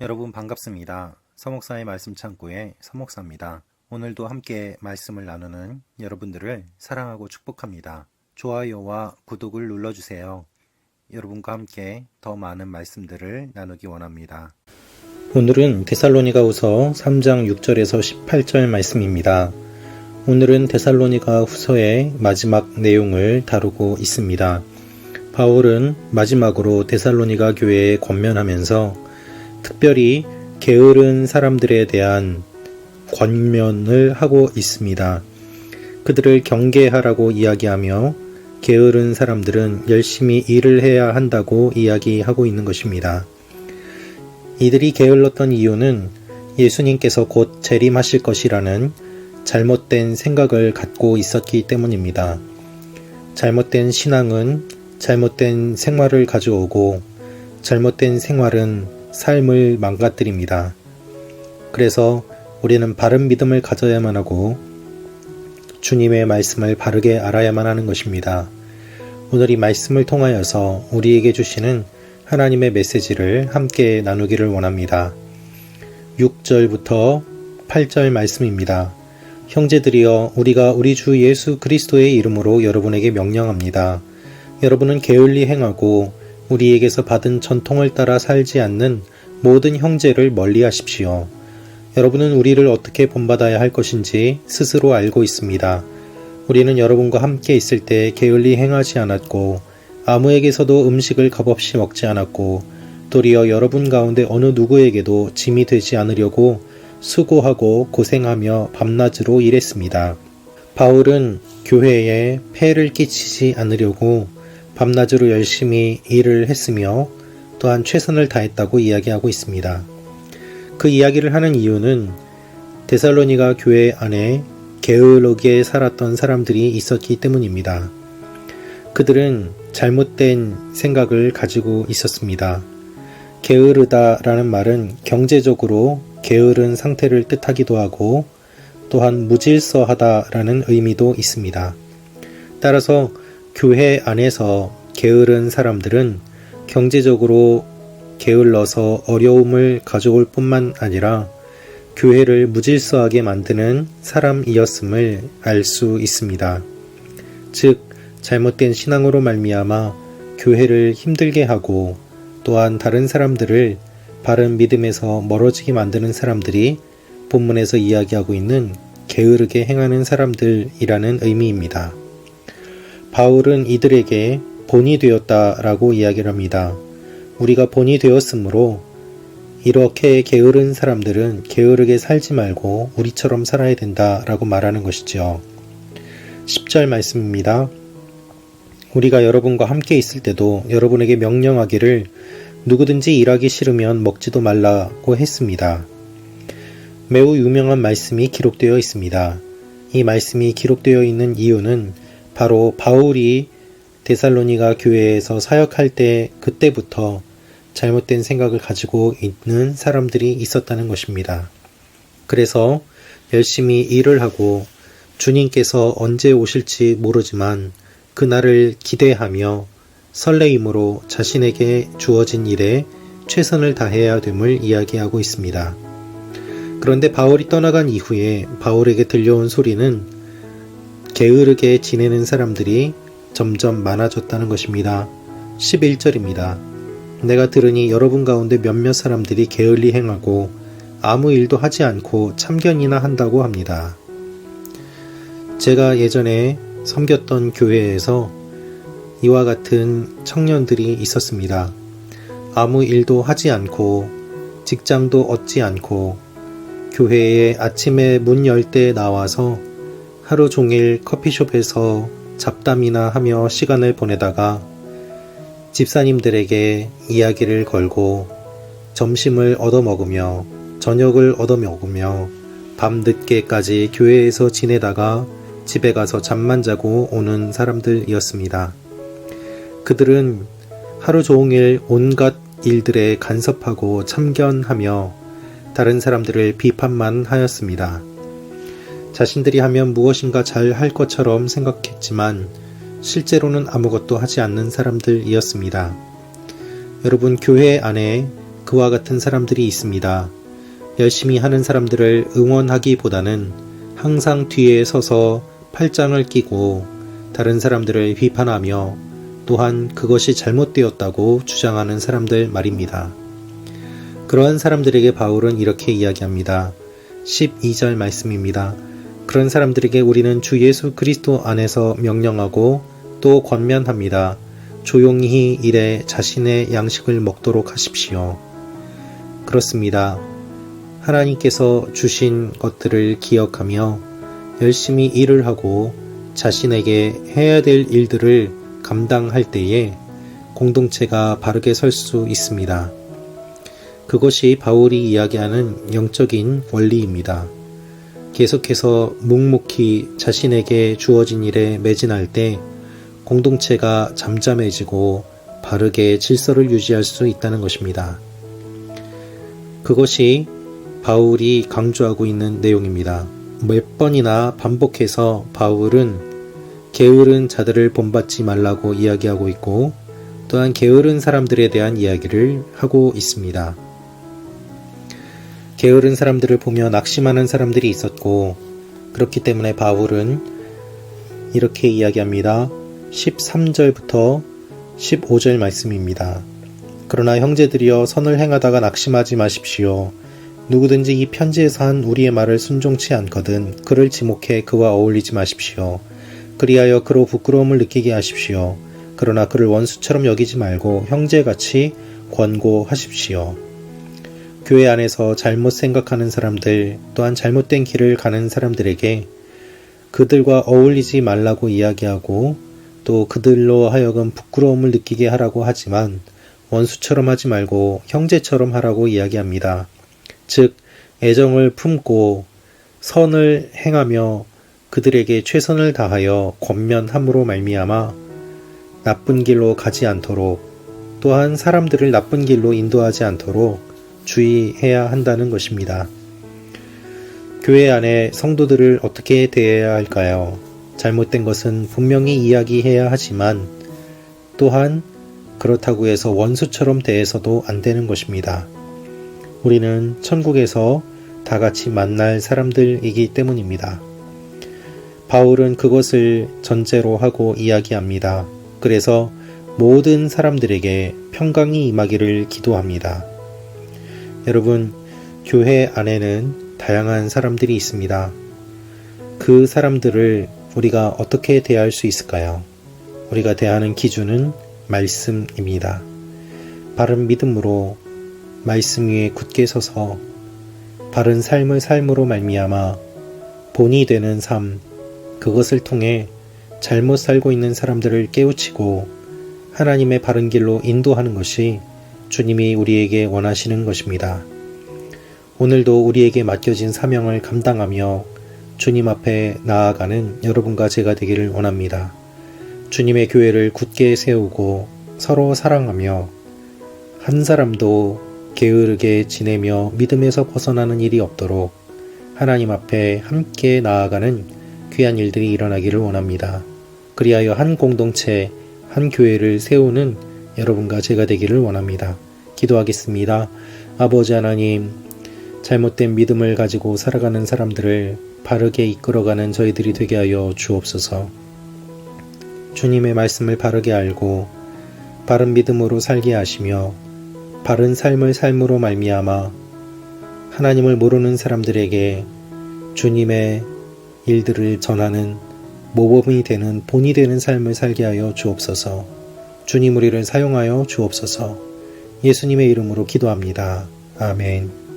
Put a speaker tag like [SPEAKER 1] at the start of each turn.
[SPEAKER 1] 여러분 반갑습니다. 서목사의 말씀 창고의 서목사입니다. 오늘도 함께 말씀을 나누는 여러분들을 사랑하고 축복합니다. 좋아요와 구독을 눌러주세요. 여러분과 함께 더 많은 말씀들을 나누기 원합니다. 오늘은 데살로니가후서 3장 6절에서 18절 말씀입니다. 오늘은 데살로니가 후서의 마지막 내용을 다루고 있습니다. 바울은 마지막으로 데살로니가 교회에 권면하면서 특별히 게으른 사람들에 대한 권면을 하고 있습니다. 그들을 경계하라고 이야기하며 게으른 사람들은 열심히 일을 해야 한다고 이야기하고 있는 것입니다. 이들이 게을렀던 이유는 예수님께서 곧 재림하실 것이라는 잘못된 생각을 갖고 있었기 때문입니다. 잘못된 신앙은 잘못된 생활을 가져오고 잘못된 생활은 삶을 망가뜨립니다. 그래서 우리는 바른 믿음을 가져야만 하고 주님의 말씀을 바르게 알아야만 하는 것입니다. 오늘 이 말씀을 통하여서 우리에게 주시는 하나님의 메시지를 함께 나누기를 원합니다. 6절부터 8절 말씀입니다. 형제들이여, 우리가 우리 주 예수 그리스도의 이름으로 여러분에게 명령합니다. 여러분은 게을리 행하고 우리에게서 받은 전통을 따라 살지 않는 모든 형제를 멀리하십시오. 여러분은 우리를 어떻게 본받아야 할 것인지 스스로 알고 있습니다. 우리는 여러분과 함께 있을 때 게을리 행하지 않았고 아무에게서도 음식을 값없이 먹지 않았고 도리어 여러분 가운데 어느 누구에게도 짐이 되지 않으려고 수고하고 고생하며 밤낮으로 일했습니다. 바울은 교회에 폐를 끼치지 않으려고 밤낮으로 열심히 일을 했으며 또한 최선을 다했다고 이야기하고 있습니다. 그 이야기를 하는 이유는 데살로니가 교회 안에 게으르게 살았던 사람들이 있었기 때문입니다. 그들은 잘못된 생각을 가지고 있었습니다. 게으르다라는 말은 경제적으로 게으른 상태를 뜻하기도 하고 또한 무질서하다라는 의미도 있습니다. 따라서 교회 안에서 게으른 사람들은 경제적으로 게을러서 어려움을 가져올 뿐만 아니라 교회를 무질서하게 만드는 사람이었음을 알 수 있습니다. 즉, 잘못된 신앙으로 말미암아 교회를 힘들게 하고 또한 다른 사람들을 바른 믿음에서 멀어지게 만드는 사람들이 본문에서 이야기하고 있는 게으르게 행하는 사람들이라는 의미입니다. 바울은 이들에게 본이 되었다라고 이야기를 합니다. 우리가 본이 되었으므로 이렇게 게으른 사람들은 게으르게 살지 말고 우리처럼 살아야 된다라고 말하는 것이죠. 10절 말씀입니다. 우리가 여러분과 함께 있을 때도 여러분에게 명령하기를 누구든지 일하기 싫으면 먹지도 말라고 했습니다. 매우 유명한 말씀이 기록되어 있습니다. 이 말씀이 기록되어 있는 이유는 바로 바울이 데살로니가 교회에서 사역할 때 그때부터 잘못된 생각을 가지고 있는 사람들이 있었다는 것입니다. 그래서 열심히 일을 하고 주님께서 언제 오실지 모르지만 그날을 기대하며 설레임으로 자신에게 주어진 일에 최선을 다해야 됨을 이야기하고 있습니다. 그런데 바울이 떠나간 이후에 바울에게 들려온 소리는 게으르게 지내는 사람들이 점점 많아졌다는 것입니다. 11절입니다. 내가 들으니 여러분 가운데 몇몇 사람들이 게을리 행하고 아무 일도 하지 않고 참견이나 한다고 합니다. 제가 예전에 섬겼던 교회에서 이와 같은 청년들이 있었습니다. 아무 일도 하지 않고 직장도 얻지 않고 교회에 아침에 문 열 때 나와서 하루 종일 커피숍에서 잡담이나 하며 시간을 보내다가 집사님들에게 이야기를 걸고 점심을 얻어먹으며 저녁을 얻어먹으며 밤늦게까지 교회에서 지내다가 집에 가서 잠만 자고 오는 사람들이었습니다. 그들은 하루 종일 온갖 일들에 간섭하고 참견하며 다른 사람들을 비판만 하였습니다. 자신들이 하면 무엇인가 잘 할 것처럼 생각했지만 실제로는 아무것도 하지 않는 사람들이었습니다. 여러분, 교회 안에 그와 같은 사람들이 있습니다. 열심히 하는 사람들을 응원하기보다는 항상 뒤에 서서 팔짱을 끼고 다른 사람들을 비판하며 또한 그것이 잘못되었다고 주장하는 사람들 말입니다. 그러한 사람들에게 바울은 이렇게 이야기합니다. 12절 말씀입니다. 그런 사람들에게 우리는 주 예수 그리스도 안에서 명령하고 또 권면합니다. 조용히 일해 자신의 양식을 먹도록 하십시오. 그렇습니다. 하나님께서 주신 것들을 기억하며 열심히 일을 하고 자신에게 해야 될 일들을 감당할 때에 공동체가 바르게 설 수 있습니다. 그것이 바울이 이야기하는 영적인 원리입니다. 계속해서 묵묵히 자신에게 주어진 일에 매진할 때 공동체가 잠잠해지고 바르게 질서를 유지할 수 있다는 것입니다. 그것이 바울이 강조하고 있는 내용입니다. 몇 번이나 반복해서 바울은 게으른 자들을 본받지 말라고 이야기하고 있고 또한 게으른 사람들에 대한 이야기를 하고 있습니다. 게으른 사람들을 보며 낙심하는 사람들이 있었고 그렇기 때문에 바울은 이렇게 이야기합니다. 13절부터 15절 말씀입니다. 그러나 형제들이여 선을 행하다가 낙심하지 마십시오. 누구든지 이 편지에서 한 우리의 말을 순종치 않거든 그를 지목해 그와 어울리지 마십시오. 그리하여 그로 부끄러움을 느끼게 하십시오. 그러나 그를 원수처럼 여기지 말고 형제같이 권고하십시오. 교회 안에서 잘못 생각하는 사람들 또한 잘못된 길을 가는 사람들에게 그들과 어울리지 말라고 이야기하고 또 그들로 하여금 부끄러움을 느끼게 하라고 하지만 원수처럼 하지 말고 형제처럼 하라고 이야기합니다. 즉 애정을 품고 선을 행하며 그들에게 최선을 다하여 권면함으로 말미암아 나쁜 길로 가지 않도록 또한 사람들을 나쁜 길로 인도하지 않도록 주의해야 한다는 것입니다. 교회 안에 성도들을 어떻게 대해야 할까요? 잘못된 것은 분명히 이야기해야 하지만 또한 그렇다고 해서 원수처럼 대해서도 안 되는 것입니다. 우리는 천국에서 다 같이 만날 사람들이기 때문입니다. 바울은 그것을 전제로 하고 이야기합니다. 그래서 모든 사람들에게 평강이 임하기를 기도합니다. 여러분, 교회 안에는 다양한 사람들이 있습니다. 그 사람들을 우리가 어떻게 대할 수 있을까요? 우리가 대하는 기준은 말씀입니다. 바른 믿음으로 말씀 위에 굳게 서서 바른 삶을 삶으로 말미암아 본이 되는 삶, 그것을 통해 잘못 살고 있는 사람들을 깨우치고 하나님의 바른 길로 인도하는 것이 주님이 우리에게 원하시는 것입니다. 오늘도 우리에게 맡겨진 사명을 감당하며 주님 앞에 나아가는 여러분과 제가 되기를 원합니다. 주님의 교회를 굳게 세우고 서로 사랑하며 한 사람도 게으르게 지내며 믿음에서 벗어나는 일이 없도록 하나님 앞에 함께 나아가는 귀한 일들이 일어나기를 원합니다. 그리하여 한 공동체, 한 교회를 세우는 여러분과 제가 되기를 원합니다. 기도하겠습니다. 아버지 하나님, 잘못된 믿음을 가지고 살아가는 사람들을 바르게 이끌어가는 저희들이 되게 하여 주옵소서. 주님의 말씀을 바르게 알고 바른 믿음으로 살게 하시며 바른 삶을 삶으로 말미암아 하나님을 모르는 사람들에게 주님의 일들을 전하는 모범이 되는 본이 되는 삶을 살게 하여 주옵소서. 주님 우리를 사용하여 주옵소서. 예수님의 이름으로 기도합니다. 아멘.